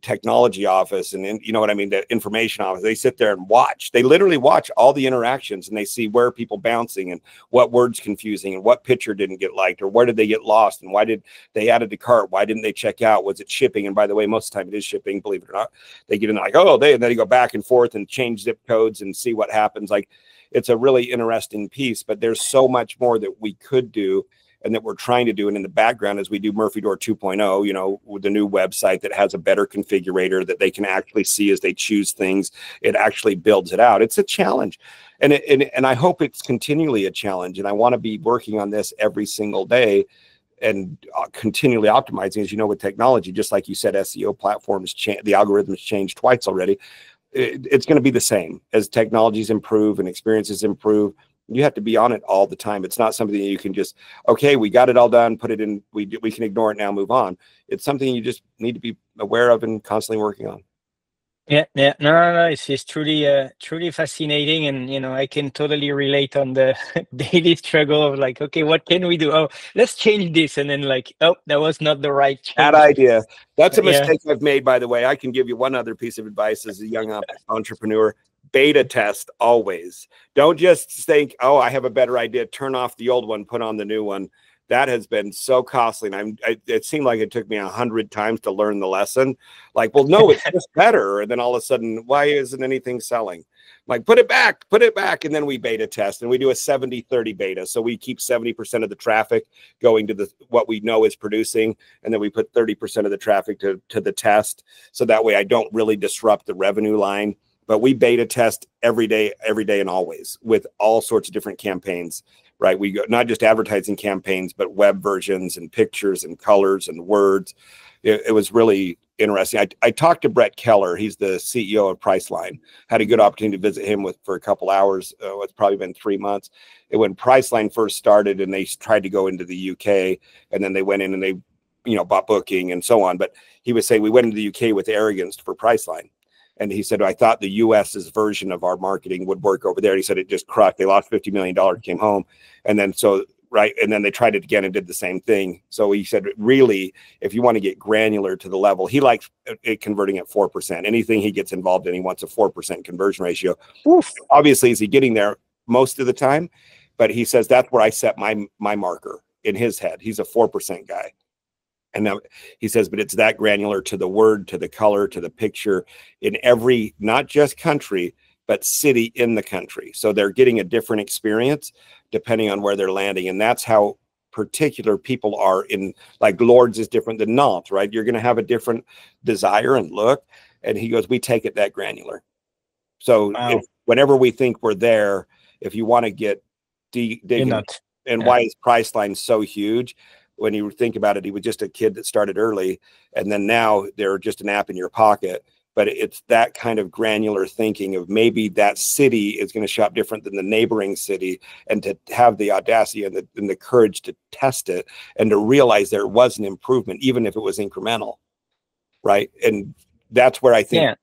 technology office and the information office. They sit there and watch. They literally watch all the interactions, and they see where people bouncing and what words confusing and what picture didn't get liked, or where did they get lost, and why did they add it to cart? Why didn't they check out? Was it shipping? And by the way, most of the time it is shipping, believe it or not. They get in and then they go back and forth and change zip codes and see what happens. It's a really interesting piece, but there's so much more that we could do and that we're trying to do. And in the background, as we do Murphy Door 2.0, with the new website that has a better configurator that they can actually see as they choose things, it actually builds it out. It's a challenge. And I hope it's continually a challenge. And I want to be working on this every single day and continually optimizing. As you know, with technology, just like you said, SEO platforms change, the algorithms changed twice already. It's going to be the same as technologies improve and experiences improve. You have to be on it all the time. It's not something that you can just, okay, we got it all done, put it in, we can ignore it now, move on. It's something you just need to be aware of and constantly working on.
No, it's truly fascinating, and I can totally relate on the daily struggle of okay, what can we do? Oh, let's change this, and then oh, that was not the right change.
Bad idea. That's a mistake I've made, by the way. I can give you one other piece of advice as a young entrepreneur. Beta test always. Don't just think, oh, I have a better idea. Turn off the old one, put on the new one. That has been so costly. And it seemed like it took me 100 times to learn the lesson. Well, no, it's just better. And then all of a sudden, why isn't anything selling? Put it back. And then we beta test, and we do a 70-30 beta. So we keep 70% of the traffic going to what we know is producing. And then we put 30% of the traffic to the test. So that way I don't really disrupt the revenue line. But we beta test every day and always with all sorts of different campaigns, right? We go not just advertising campaigns, but web versions and pictures and colors and words. It was really interesting. I talked to Brett Keller. He's the CEO of Priceline. Had a good opportunity to visit him for a couple hours. It's probably been 3 months. When Priceline first started and they tried to go into the UK, and then they went in and they bought booking and so on. But he would say we went into the UK with arrogance for Priceline. And he said, I thought the US's version of our marketing would work over there. He said it just crushed. They lost $50 million, came home. And then and then they tried it again and did the same thing. So he said, really, if you want to get granular to the level, he likes it converting at 4%. Anything he gets involved in, he wants a 4% conversion ratio.
Oof.
Obviously, is he getting there most of the time? But he says that's where I set my marker in his head. He's a 4% guy. And now he says, but it's that granular to the word, to the color, to the picture in every, not just country, but city in the country. So they're getting a different experience depending on where they're landing. And that's how particular people are in, like Lourdes is different than Nantes, right? You're going to have a different desire and look. And he goes, we take it that granular. So
Wow.
whenever we think we're there, if you want to get digging, and why is Priceline so huge? When you think about it, he was just a kid that started early, and then now they're just an app in your pocket. But it's that kind of granular thinking of maybe that city is going to shop different than the neighboring city, and to have the audacity and the courage to test it and to realize there was an improvement, even if it was incremental, right? And that's where I think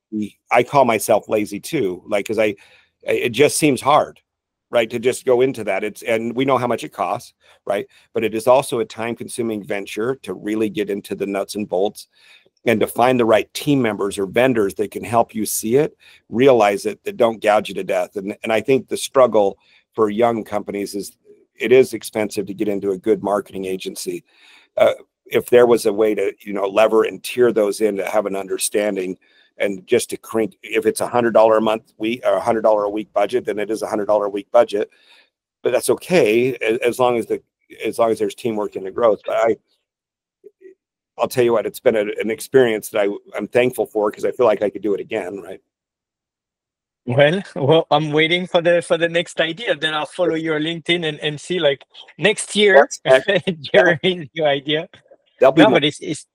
I call myself lazy too, like, because it just seems hard, right, to just go into that. And we know how much it costs, right? But it is also a time-consuming venture to really get into the nuts and bolts, and to find the right team members or vendors that can help you see it, realize it, that don't gouge you to death. And I think the struggle for young companies is it is expensive to get into a good marketing agency. If there was a way to, lever and tier those in to have an understanding, and just to crank, if it's $100 a month week or $100 a week budget, then it is $100 a week budget. But that's okay as long as there's teamwork in the growth. But I'll tell you what, it's been an experience that I'm thankful for, because I feel like I could do it again, right?
Well, I'm waiting for the next idea. Then I'll follow your LinkedIn and see, like, next year, Jeremy's new idea.
There'll be
No,
more.
but it's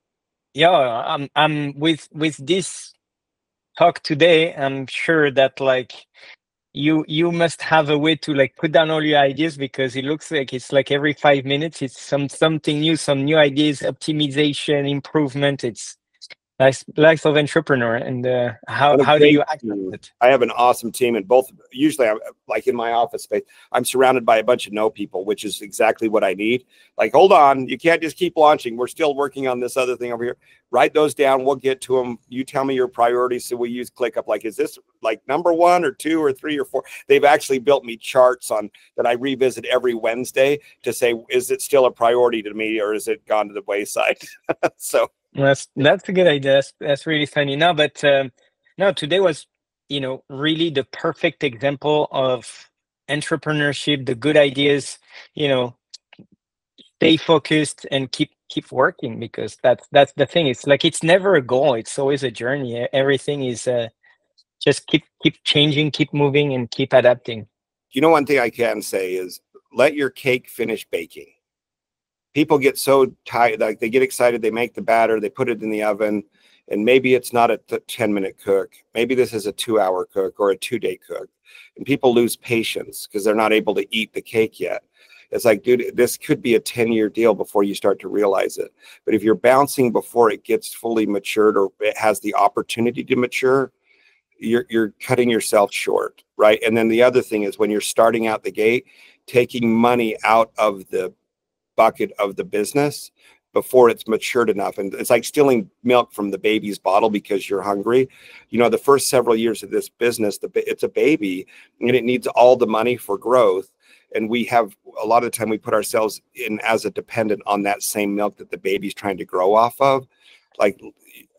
I'm with this talk today. I'm sure that, like, you must have a way to, like, put down all your ideas, because it looks like it's like every 5 minutes it's something new, some new ideas, optimization, improvement. It's life of entrepreneur. And how do you act on it?
I have an awesome team, and usually I'm like in my office space, I'm surrounded by a bunch of people, which is exactly what I need. Like, hold on, you can't just keep launching. We're still working on this other thing over here. Write those down. We'll get to them. You tell me your priorities. So we use ClickUp. Like, is this like number 1 or 2 or 3 or 4? They've actually built me charts that I revisit every Wednesday to say, is it still a priority to me, or is it gone to the wayside? So
That's a good idea. That's really funny. No, but no, today was, really the perfect example of entrepreneurship, the good ideas, stay focused and keep working, because that's the thing. It's like, it's never a goal. It's always a journey. Everything is just keep changing, keep moving, and keep adapting.
One thing I can say is, let your cake finish baking. People get so tired, like they get excited, they make the batter, they put it in the oven, and maybe it's not a 10-minute cook. Maybe this is a 2-hour cook or a 2-day cook. And people lose patience because they're not able to eat the cake yet. It's like, dude, this could be a 10-year deal before you start to realize it. But if you're bouncing before it gets fully matured, or it has the opportunity to mature, you're cutting yourself short, right? And then the other thing is, when you're starting out the gate, taking money out of the bucket of the business before it's matured enough. And it's like stealing milk from the baby's bottle because you're hungry. The first several years of this business, it's a baby, and it needs all the money for growth. And we have, a lot of the time, we put ourselves in as a dependent on that same milk that the baby's trying to grow off of. Like,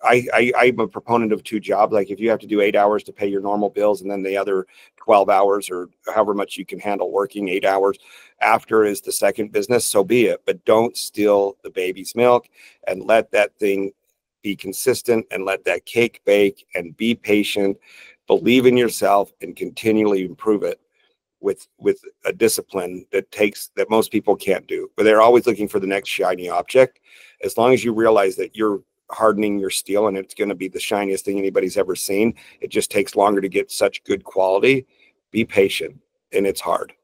I'm a proponent of 2 jobs. Like, if you have to do 8 hours to pay your normal bills, and then the other 12 hours or however much you can handle working 8 hours after is the second business, so be it. But don't steal the baby's milk, and let that thing be consistent, and let that cake bake, and be patient, believe in yourself, and continually improve it with a discipline that most people can't do. But they're always looking for the next shiny object. As long as you realize that you're hardening your steel, and it's going to be the shiniest thing anybody's ever seen, it just takes longer to get such good quality. Be patient, and it's hard.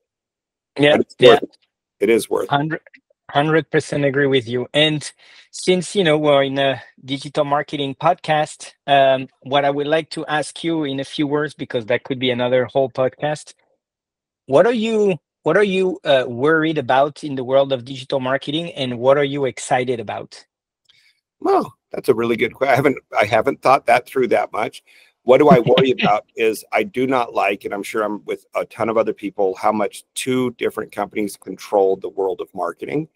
Yeah,
But it's worth it. It is worth it.
100% agree with you. And since, we're in a digital marketing podcast, what I would like to ask you in a few words, because that could be another whole podcast. What are you worried about in the world of digital marketing, and what are you excited about?
Well, that's a really good question. I haven't thought that through that much. What do I worry about is I do not like, and I'm sure I'm with a ton of other people, how much two different companies control the world of marketing.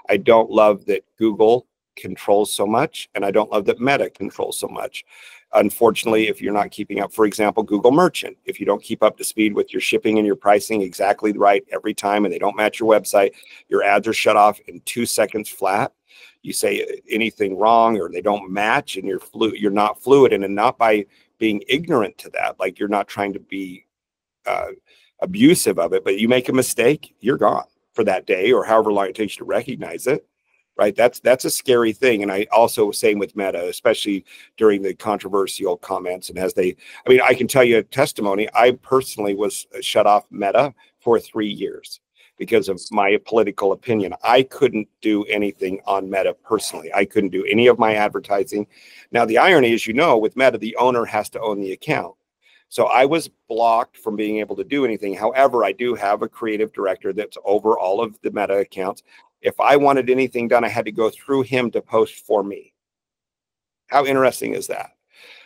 I don't love that Google controls so much, and I don't love that Meta controls so much. Unfortunately, if you're not keeping up, for example, Google Merchant, if you don't keep up to speed with your shipping and your pricing exactly right every time, and they don't match your website, your ads are shut off in 2 seconds flat. You say anything wrong or they don't match, and you're not fluid, and not by being ignorant to that, like you're not trying to be uh, abusive of it, but you make a mistake, you're gone for that day or however long it takes you to recognize it. Right. That's a scary thing. And I also same with Meta, especially during the controversial comments. And I can tell you a testimony. I personally was shut off Meta for 3 years because of my political opinion. I couldn't do anything on Meta personally. I couldn't do any of my advertising. Now, the irony is, with Meta, the owner has to own the account. So I was blocked from being able to do anything. However, I do have a creative director that's over all of the Meta accounts. If I wanted anything done, I had to go through him to post for me. How interesting is that?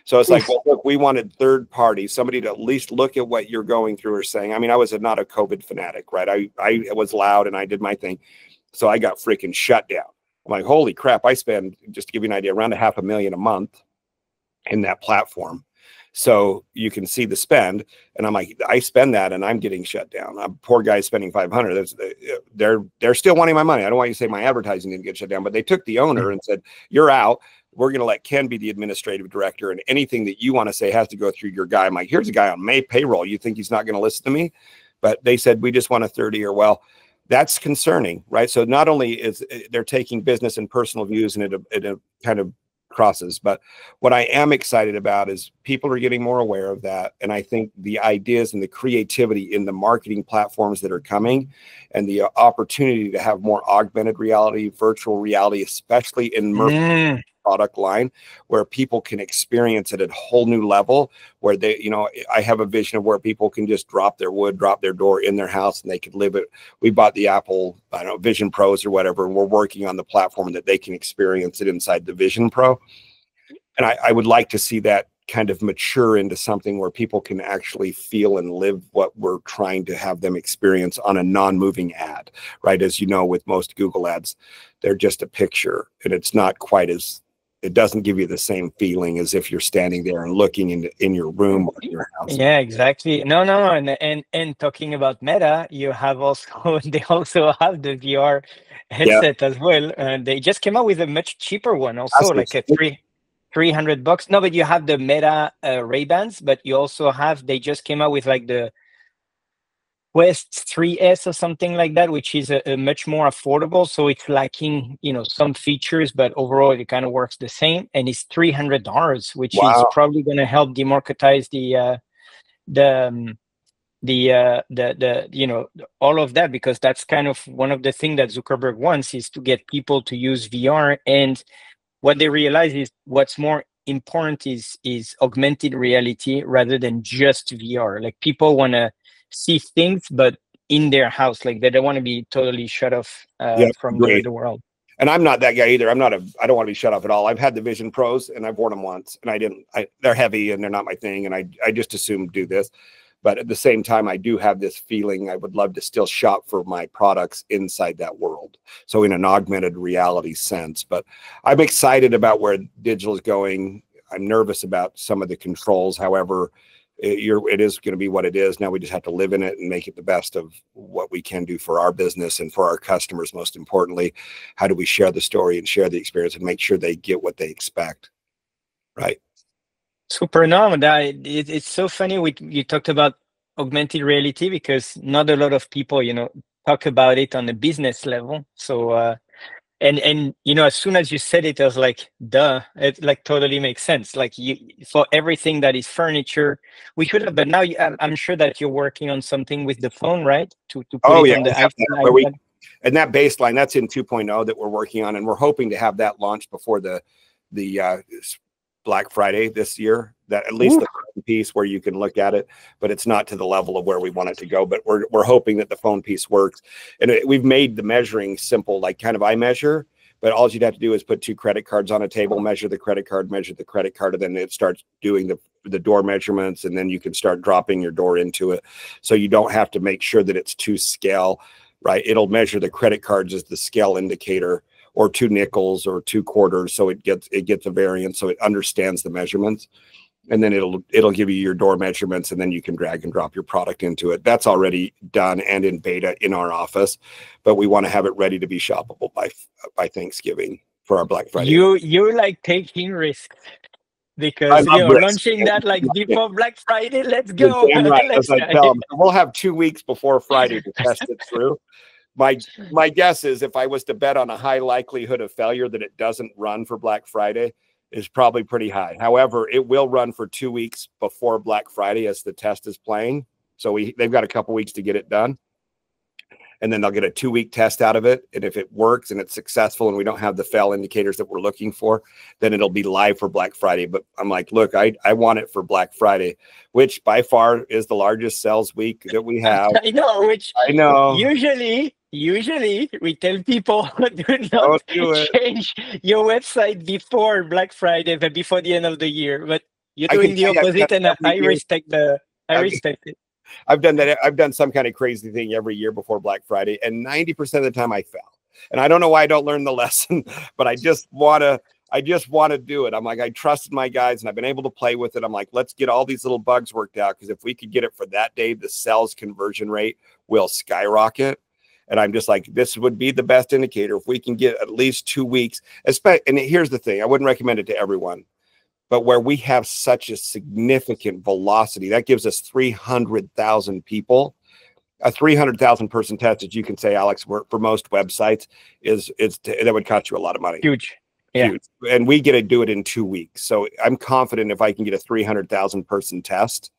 So it's like, well, look, we wanted third party, somebody to at least look at what you're going through or saying. I mean, I was not a COVID fanatic, right? I was loud and I did my thing. So I got freaking shut down. I'm like, holy crap. I spend, just to give you an idea, around $500,000 a month in that platform. So you can see the spend, and I'm like, I spend that, and I'm getting shut down. I'm poor guy spending 500. They're still wanting my money. I don't want you to say my advertising didn't get shut down, but they took the owner and said, "You're out. We're going to let Ken be the administrative director, and anything that you want to say has to go through your guy." I'm like, here's a guy on May payroll. You think he's not going to listen to me? But they said we just want a 30-year. Well, that's concerning, right? So not only is they're taking business and personal views, and it kind of crosses. But what I am excited about is people are getting more aware of that. And I think the ideas and the creativity in the marketing platforms that are coming, and the opportunity to have more augmented reality, virtual reality, especially in product line, where people can experience it at a whole new level, where I have a vision of where people can just drop their wood, drop their door in their house, and they could live it. We bought the Apple, Vision Pros or whatever, and we're working on the platform that they can experience it inside the Vision Pro. And I would like to see that kind of mature into something where people can actually feel and live what we're trying to have them experience on a non-moving ad, right? As you know, with most Google ads, they're just a picture, and it's not quite as, it doesn't give you the same feeling as if you're standing there and looking in your room or in your house.
Yeah, exactly. No, and talking about Meta, you have also they also have the VR headset as well. They just came out with a much cheaper one, also like a $300. No, but you have the Meta Ray-Bans, but you also have, they just came out with like the Quest 3S or something like that, which is a much more affordable. So it's lacking, some features, but overall it kind of works the same. And it's $300, which is probably going to help democratize all of that, because that's kind of one of the things that Zuckerberg wants, is to get people to use VR. And what they realize is what's more important is augmented reality rather than just VR. Like, people want to see things, but in their house. Like, they don't want to be totally shut off from the world.
And I'm not that guy either. I don't want to be shut off at all. I've had the Vision Pros, and I've worn them once, and they're heavy and they're not my thing. And I just assume do this. But at the same time, I do have this feeling I would love to still shop for my products inside that world. So in an augmented reality sense, but I'm excited about where digital is going. I'm nervous about some of the controls. However, it is going to be what it is. Now we just have to live in it and make it the best of what we can do for our business and for our customers. Most importantly, how do we share the story and share the experience and make sure they get what they expect? Right.
Super. No, it's so funny. You talked about augmented reality, because not a lot of people, talk about it on the business level. So, and as soon as you said it, I was like, duh, it like totally makes sense. Like, for everything that is furniture, we should have. But now I'm sure that you're working on something with the phone, right? To put it on the iPhone.
And that baseline, that's in 2.0 that we're working on, and we're hoping to have that launched before the Black Friday this year. That at least the phone piece where you can look at it, but it's not to the level of where we want it to go. But we're hoping that the phone piece works, and we've made the measuring simple, like kind of iMeasure. But all you'd have to do is put 2 credit cards on a table, measure the credit card, and then it starts doing the door measurements, and then you can start dropping your door into it. So you don't have to make sure that it's to scale, right? It'll measure the credit cards as the scale indicator, or 2 nickels or 2 quarters. So it gets a variance, so it understands the measurements. And then it'll give you your door measurements, and then you can drag and drop your product into it. That's already done and in beta in our office, but we want to have it ready to be shoppable by Thanksgiving for our Black Friday.
You like taking risks, because launching that like before Black Friday. Let's go.
Damn right. As I tell them, we'll have 2 weeks before Friday to test it through. My guess is, if I was to bet on a high likelihood of failure that it doesn't run for Black Friday, is probably pretty high. However, it will run for 2 weeks before Black Friday as the test is playing. So they've got a couple weeks to get it done. And then they'll get a 2-week test out of it. And if it works and it's successful and we don't have the fail indicators that we're looking for, then it'll be live for Black Friday. But I'm like, look, I want it for Black Friday, which by far is the largest sales week that we have.
I know,
I know.
Usually we tell people do not change your website before Black Friday, but before the end of the year. But you're doing the opposite, and I respect it.
I've done that. I've done some kind of crazy thing every year before Black Friday, and 90% of the time I fail. And I don't know why I don't learn the lesson, but I just want to do it. I'm like, I trusted my guys, and I've been able to play with it. I'm like, let's get all these little bugs worked out, because if we could get it for that day, the sales conversion rate will skyrocket. And I'm just like, this would be the best indicator if we can get at least 2 weeks. And here's the thing, I wouldn't recommend it to everyone, but where we have such a significant velocity, that gives us 300,000 people. A 300,000 person test, as you can say, Alex, for most websites that would cost you a lot of money.
Huge. Yeah.
Huge. And we get to do it in 2 weeks. So I'm confident if I can get a 300,000 person test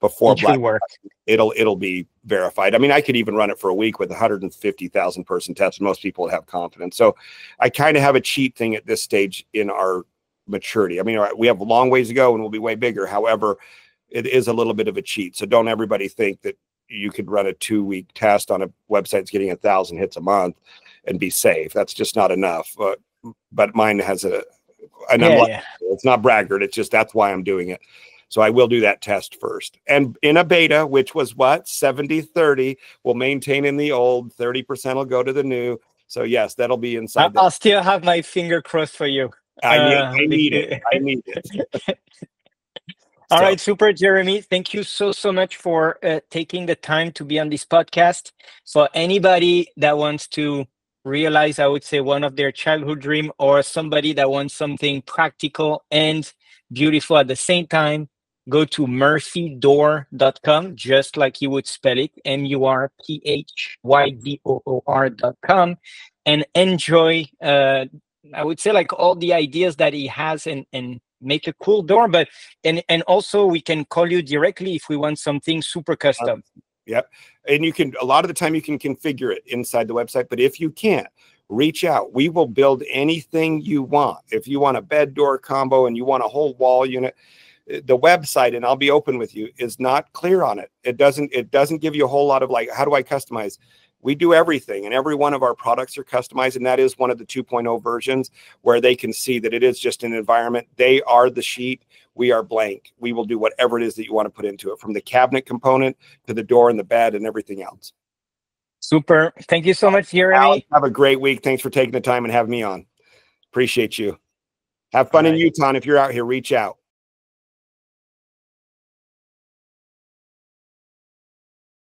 before Black Friday, it'll be verified. I mean, I could even run it for a week with 150,000 person test, and most people would have confidence. So I kind of have a cheat thing at this stage in our maturity. I mean, we have a long ways to go, and we'll be way bigger. However, it is a little bit of a cheat. So don't everybody think that you could run a 2-week test on a website that's getting 1,000 hits a month and be safe. That's just not enough. But mine has it's not braggart. It's just, that's why I'm doing it. So I will do that test first. And in a beta, which was what? 70-30, we'll maintain in the old, 30% will go to the new. So yes, that'll be inside.
I'll still have my finger crossed for you.
I need it.
All right, super, Jeremy. Thank you so much for taking the time to be on this podcast. For anybody that wants to realize, I would say, one of their childhood dream, or somebody that wants something practical and beautiful at the same time, go to murphydoor.com, just like you would spell it, murphydoor.com, and enjoy, I would say, like all the ideas that he has, and make a cool door. But and also we can call you directly if we want something super custom.
Yep. And you can, a lot of the time you can configure it inside the website, but if you can't, reach out. We will build anything you want. If you want a bed door combo and you want a whole wall unit, the website, and I'll be open with you, is not clear on it. It doesn't give you a whole lot of like, how do I customize? We do everything, and every one of our products are customized, and that is one of the 2.0 versions where they can see that it is just an environment. They are the sheet. We are blank. We will do whatever it is that you want to put into it, from the cabinet component to the door and the bed and everything else.
Super. Thank you so much, Jeremy.
Have a great week. Thanks for taking the time and having me on. Appreciate you. Have fun in Utah. If you're out here, reach out.